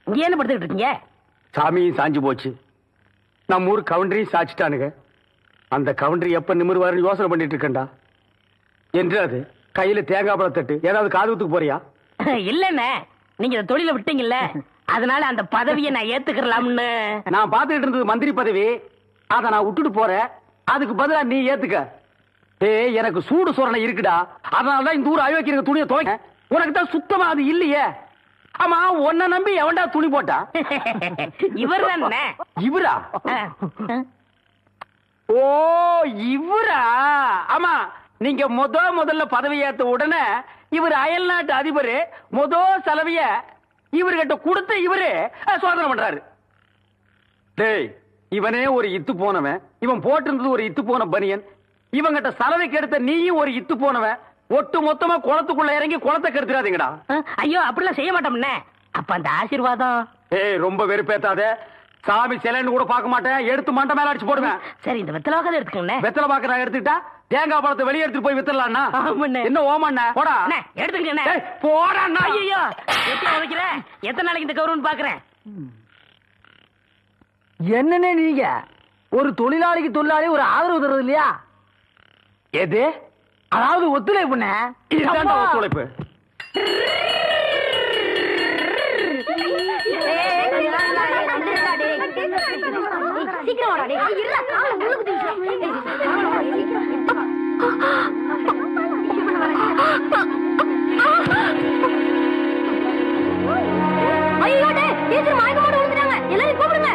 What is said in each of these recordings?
இங்க என்ன படுத்துக்கிட்டு இருக்கீங்க? சாமியும் சாஞ்சு போச்சு, நம்ம ஊர் கவுண்டரையும் சாச்சிட்டானுங்க. அந்த கவுண்டரி எப்ப நிமிர்வாருன்னு யோசனை பண்ணிட்டு இருக்கேன்டா. என்று அது கையில தேங்காய் பழம் தட்டு ஏதாவது காதுகுத்துக்கு போறியா? இல்லண்ணே, நீங்க இந்த தொழில விட்டீங்கல்ல, அதனால அந்த பதவியை நான் ஏத்துக்கலாம்னு. நான் பாத்துக்கிட்டு இருந்தது மந்திரி பதவி, அதை நான் விட்டுட்டு போறேன். அதுக்கு பதிலா நீ ஏத்துக்க. ஏய், எனக்கு சூடு சொரணை இருக்குடா. அதனாலதான் இந்த ஊர் அயோக்கிய துணியை துவைக்க. உனக்கு தான் சுத்தமா அது இல்லையே. ஆமா, உன்னை நம்பி எவன்டா துணி போட்டா? இவர் தானே. இவரா? ஓ, இவரா? ஆமா, நீங்க முதல்ல பதவி ஏத்த உடனே இவர் அயல் நாட்டு அதிபர் செலவிய இவர்கிட்ட கொடுத்த இவரு சோதனை பண்றாரு. டேய், இவனே ஒரு இத்து போனவன், இவன் போட்டிருந்தது ஒரு இத்து போன பனியன், இவங்கிட்ட சலவை கெடுத்த நீயும் ஒரு இத்து போனவன். ஒட்டு மொத்தமா குளத்துக்குள்ள இறங்கி குளத்தை கெடுத்துறாதீங்கடா. ஐயோ, அப்படிலாம் செய்ய மாட்டோம்னே. அப்ப அந்த ஆசீர்வாதம். ஏய், ரொம்ப வெறுப்பேத்தாத. சாமி சிலைன்னு கூட பார்க்க மாட்டேன், எடுத்து மண்டை மேல அடிச்சு போடுவேன். சரி, இந்த வெத்தலை வாக்க எடுத்துக்கங்க. வெத்தலை பாக்க நான் எடுத்துக்கிட்டா தேங்காய் பழத்தை வெளியே எடுத்துட்டு போய் வித்தரலாம்னா என்ன ஓமண்ண? போடா, எடுத்துக்கங்க. போடா. ஐயோ, எத்தனை நாளைக்கு இந்த கௌரவம் பாக்குறேன். என்னன்னு நீங்க ஒரு தொழிலாளிக்கு தொழிலாளி ஒரு ஆதரவு தர்றது இல்லையா? எது? அதாவது ஒத்துழைப்புண்ணே. இதுதான் ஒத்துழைப்பு. எல்லாரும் கூப்பிடுங்க.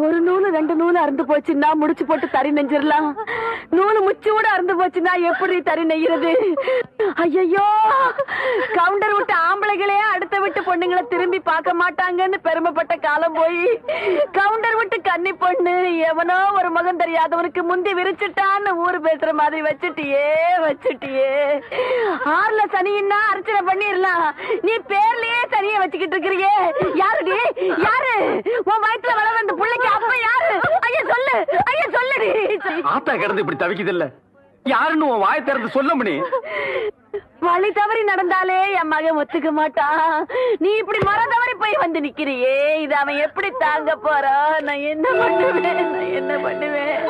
ஒரு நூலு ரெண்டு நூலு அறுந்து போச்சுன்னா முடிச்சு போட்டு தறி நெஞ்சிடலாம். நூலு முச்சு கூட அறுந்து போச்சுன்னா எப்படி தறி நெய்கிறது? ஐயோ, கவுண்டர் விட்டு ஆம்பளைகளே அடுத்த விட்டு பொண்ணுங்களை திரும்பி பார்க்க மாட்டாங்கன்னு பெருமைப்பட்ட காலம் போய் கவுண்டர் விட்டு கன்னி பொண்ணு எவனோ ஒரு மகன் தெரியாதவனுக்கு முந்தி விரிச்சுட்டான்னு ஊரு பேசுற மாதிரி வச்சுட்டியே. ஆறுல சனின்னா அர்ச்சனை பண்ணிடலாம், நீ பேர்லயே சனியை வச்சுக்கிட்டு இருக்கிறியே. யாருடி? யாரு உன் வயிற்றுல வளர அந்த பிள்ளைக்கு அப்ப யாரு? ஐயா சொல்லு, ஐயா சொல்லுடி. ஆத்தா கிடந்து இப்படி தவிக்குது இல்ல, யாருன்னு உன் வாய் திறந்து சொல்ல முடியும்? வழி தவறி நடந்தாலே என் மகன் ஒத்துக்க மாட்டான். நீ இப்படி மர தவறி போய் வந்து நிக்கிறியே, இது அவன் எப்படி தாங்க போறான்? நான் என்ன பண்ணுவேன்?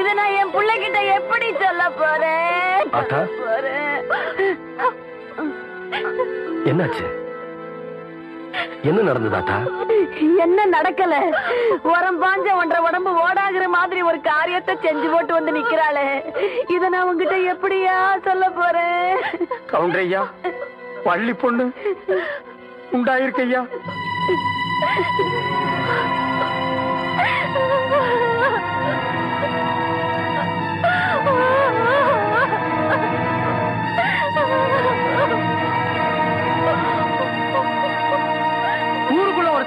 இத நான் என் பிள்ளைகிட்ட எப்படி சொல்ல போறேன்? என்னாச்சு? என்ன நடந்ததாட்டா? என்ன நடக்கல? உரம் பாஞ்ச ஒன்றரை உடம்பு ஓடாகிற மாதிரி ஒரு காரியத்தை செஞ்சு போட்டு வந்து நிக்கிறாளே, இத நான் உங்ககிட்ட எப்படியா சொல்ல போறேன்? கவுண்டரையா, பள்ளி பொண்ணு உண்டாயிருக்கையா.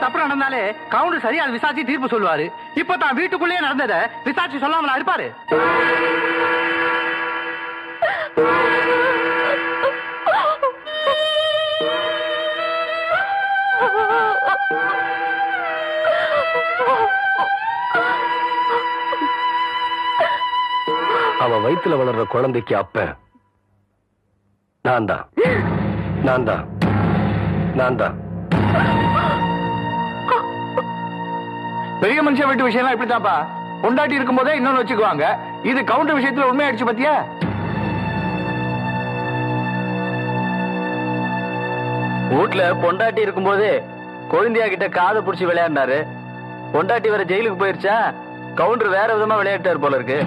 தப்பு நடந்தாலே கவுண்டர் சரியா விசாரிச்சு தீர்ப்பு சொல்லுவாரு. இப்ப தான் வீட்டுக்குள்ளேயே நடந்தத விசாரிச்சு சொல்லாமலா இருப்பாரு? அவ வயித்துல வளர்ற குழந்தைக்கு அப்ப நான் தான் பெரிய மனுஷன் வீட்டு விஷயம் இப்படித்தாப்பா. பொண்டாட்டி இருக்கும் போதே இன்னொன்னு வச்சுக்குவாங்க. இது கவுண்டர் விஷயத்துல உண்மையாயிடுச்சு பத்தியா? வீட்டுல பொண்டாட்டி இருக்கும் போது கொழுந்தியா கிட்ட காதை புடிச்சு விளையாடினாரு. பொண்டாட்டி வேற ஜெயிலுக்கு போயிருச்சா, கவுண்டர் வேற விதமா விளையாட்டாரு போல இருக்கு.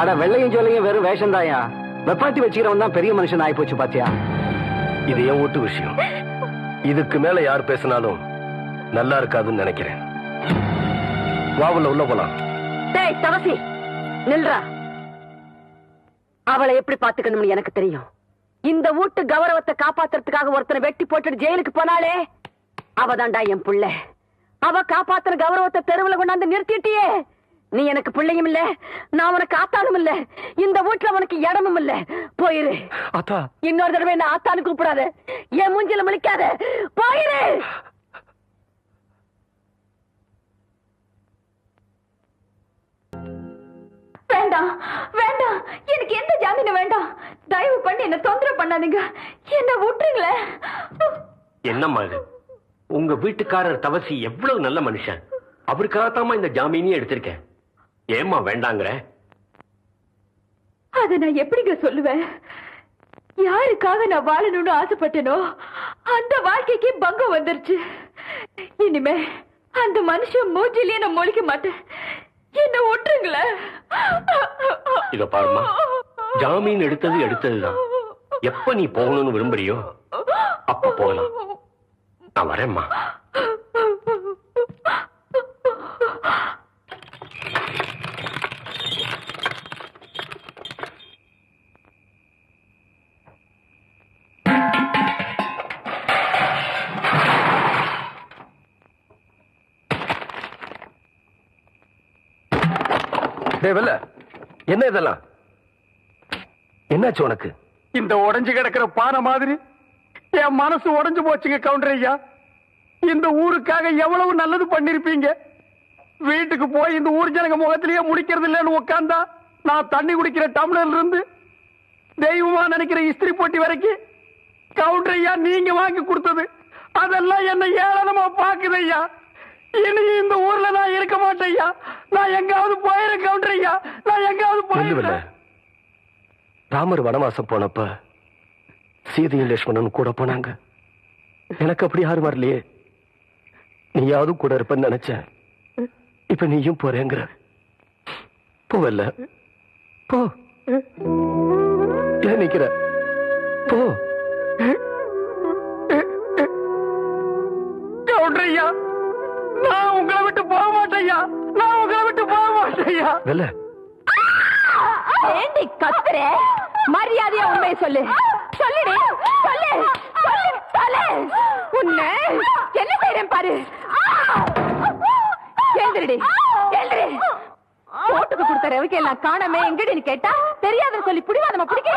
ஆனா வெள்ளையும் ஜோலையும் வெறும் வேஷம் தாயா. வெப்பாத்தி வச்சுக்கிறவன் தான் பெரிய மனுஷன் ஆகி போச்சு பாத்தியா? இது என் வீட்டு விஷயம். இதுக்கு மேல யார் பேசினாலும் நல்லா இருக்காதுன்னு நினைக்கிறேன். வாவுல உள்ள போலாம். டேய் தவசி, நில்றா. அவளை எப்படி பாத்துக்கணும்னு எனக்கு தெரியும். இந்த வீட்டு கௌரவத்தை காப்பாத்துறதுக்காக ஒருத்தனை வெட்டி போட்டுட்டு ஜெயிலுக்கு போனாலே அவதான்டா என் புள்ள. அவ காப்பாத்துற கௌரவத்தை தெருவுல கொண்டாந்து நிறுத்திட்டியே, நீ எனக்கு பிள்ளையும் இல்ல, நான் உனக்கு ஆத்தானும் இல்ல, இந்த வீட்டுல உனக்கு இடமும் இல்ல. போயிரு. அத்தா, இன்னொரு தடவை என்ன ஆத்தானு கூப்பிடாத, என் மூஞ்சில முழிக்காத. போயிரு. வேண்டாம் வேண்டாம், எனக்கு எந்த ஜாமீனும் வேண்டாம். தயவு பண்ணி என்ன தொந்தரவு பண்ணாதீங்க, என்ன விட்டுருங்களே. என்னம்மா இது? உங்க வீட்டுக்காரர் தவசி எவ்வளவு நல்ல மனுஷன், அவருக்காகத்தாம்மா இந்த ஜாமீனையும் எடுத்திருக்கேன். ஏம்மா வேண்டாங்கிற? அத நான் எப்படிங்க சொல்லுவேன்? யாருக்காக நான் வாழணும்னு ஆசைப்பட்டனோ அந்த வாழ்க்கைக்கு பங்கம் வந்துருச்சு. இனிமே அந்த மனுஷன் மூஞ்சிலேயே நான் முழிக்க மாட்டேன். என்ன விட்டுருங்களே. இத பாருமா, ஜாமீன் எடுத்ததுதான். எப்ப நீ போகணும்னு விரும்புறியோ அப்ப போகலாம். நான் வரேம்மா. என்ன இதெல்லாம்? என்னாச்சு உனக்கு? இந்த உடைஞ்சு கிடக்கிற பானை மாதிரி என் மனசு உடைஞ்சு போச்சுங்க கவுண்டர் ஐயா. இந்த ஊருக்காக எவ்வளவு நல்லது பண்ணிருப்பீங்க. வீட்டுக்கு போய் இந்த ஊர் ஜனங்க முகத்திலேயே முடிக்கிறது இல்லைன்னு உட்கார்ந்தா, நான் தண்ணி குடிக்கிற டம்ளர்ல இருந்து தெய்வமா நினைக்கிற இஸ்திரி போட்டி வரைக்கும் கவுண்டர் ஐயா நீங்க வாங்கி கொடுத்தது அதெல்லாம் என்ன ஏளனமா பாக்குது ஐயா. இனி இந்த ஊர்ல நான் இருக்க மாட்டேன் ஐயா. நான் எங்காவது போயிரு கவுண்டர் ஐயா, நான் எங்காவது போயிரு. ராமர் வனவாசம் போனப்ப சீதையும் லட்சுமணன் கூட போனாங்க. எனக்கு அப்படி யாரும் வரலையே. நீயாவது கூட இருப்பன்னு நினைச்சேன். இப்ப நீயும் போறேங்கிற. போவல்ல, போ. ஏன் நிக்கிற? போ. கவுண்டர் ஐயா, நான் உங்களை விட்டு போக மாட்டேயா. நான் உங்களை விட்டு போக மாட்டேயா. வெல்ல, ஏண்டி கத்துற? மரியாதையா உண்மையை சொல்லு. சொல்லுடி, சொல்லு சொல்லு சொல்லு. உன்னை என்ன செய்றேன் பாரு. எழுந்திருடி, எழுந்திரு. போட்டுக்கு கொடுத்த ரவிக்கு எல்லாம் காணாம எங்கடின்னு கேட்டா தெரியாதுன்னு சொல்லி புடிவாதமா பிடிக்க.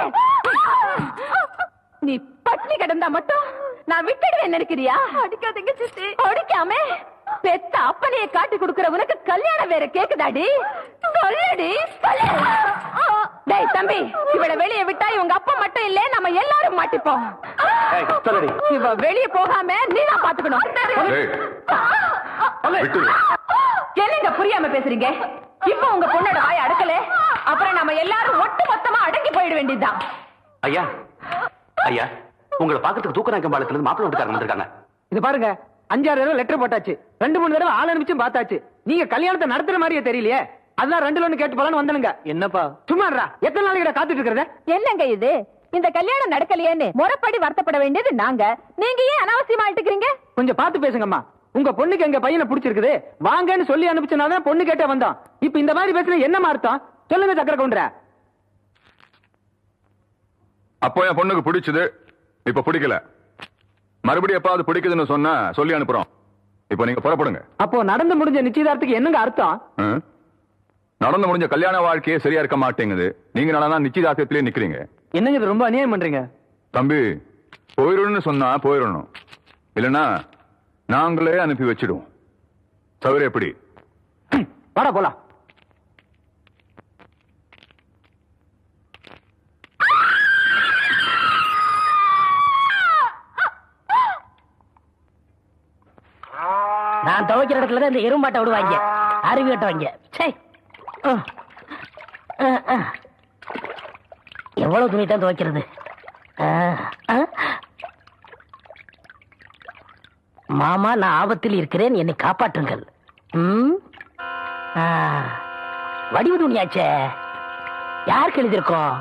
நீ பட்னி கிடந்தா மட்டும் நான் விட்டுடுவேன் நினைக்கிறியா? அடிக்காதீங்க சித்தி. அடிக்காம பெத்த அப்பனையே காட்டி கொடுக்கிற உனக்கு கல்யாணம் வேற கேக்குதாடி? சொல்லுடி, சொல்லு. டேய் தம்பி, இவள வெளியே விட்டா இவங்க அப்பா மட்டும் இல்ல, நம்ம எல்லாரும் மாட்டிப்போம். இவ வெளியே போகாம நீ தான் பாத்துக்கணும். என்னங்க புரியாம பேசுறீங்க? இப்ப உங்க பொண்ணோட வாய் அடக்கல, அப்புறம் நம்ம எல்லாரும் ஒட்டு மொத்தமா அடங்கி போயிட வேண்டியதுதான். ஐயா ஐயா, உங்களை பாக்கிறதுக்கு தூக்கநாயக்கம் பாலத்துல இருந்து மாப்பிள்ளை வீட்டுக்காரங்க வந்திருக்காங்க. இது பாருங்க, 5-6 தடவை லெட்டர் போட்டாச்சு, 2-3 தடவை ஆள் அனுப்பிச்சும் பார்த்தாச்சு. நீங்க கல்யாணத்தை நடத்துற மாதிரியே தெரியலையே. அதான் 2ல 1 கேட்டு போலான்னு வந்தனுங்க. என்னப்பா சும்மாடா, எத்தனை நாளைக்கு காத்துட்டு இருக்கிறத? என்னங்க இது? இந்த கல்யாணம் நடக்கலையேன்னு முறைப்படி வருத்தப்பட வேண்டியது நாங்க. நீங்க ஏன் அனாவசியமா எடுத்துக்கிறீங்க? கொஞ்சம் பார்த்து பேசுங்கம்மா. உங்க பொண்ணுக்கு எங்க பையனை பிடிச்சிருக்குது, வாங்கன்னு சொல்லி அனுப்பிச்சனாதான் பொண்ணு கேட்ட வந்தோம். இப்ப இந்த மாதிரி பேசுற என்ன அர்த்தம் சொல்லுங்க சக்கர கவுண்டர. அப்போ என் பொண்ணுக்கு பிடிச்சது, இப்ப பிடிக்கல. மறுபடியும் எப்பாவது பிடிக்குதுன்னு சொன்னா சொல்லி அனுப்புறோம். இப்ப நீங்க புறப்படுங்க. அப்போ நடந்து முடிஞ்ச நிச்சயதார்த்தத்துக்கு என்னங்க அர்த்தம்? நடந்து முடிஞ்ச கல்யாண வாழ்க்கையே சரியா இருக்க மாட்டேங்குது. நீங்க நல்லா நிச்சயதார்த்தத்திலே நிக்கிறீங்க. என்னங்க இது ரொம்ப அநியாயம் பண்றீங்க. தம்பி, போயிடணும்னு சொன்னா போயிடணும், இல்லைன்னா நாங்களே அனுப்பி வச்சிடுவோம். தவிர எப்படி? வாடா போலாம். நான் துவைக்கிற இடத்துல இந்த எறும்பாட்டை விடுவாங்க, அருவி கட்டுவாங்க. எவ்வளவு துணி தான் துவைக்கிறது? மாமா, நான் ஆபத்தில் இருக்கிறேன், என்னை காப்பாற்றுங்கள். வடிவு துணியாச்சே, யாருக்கு எழுதியிருக்கோம்?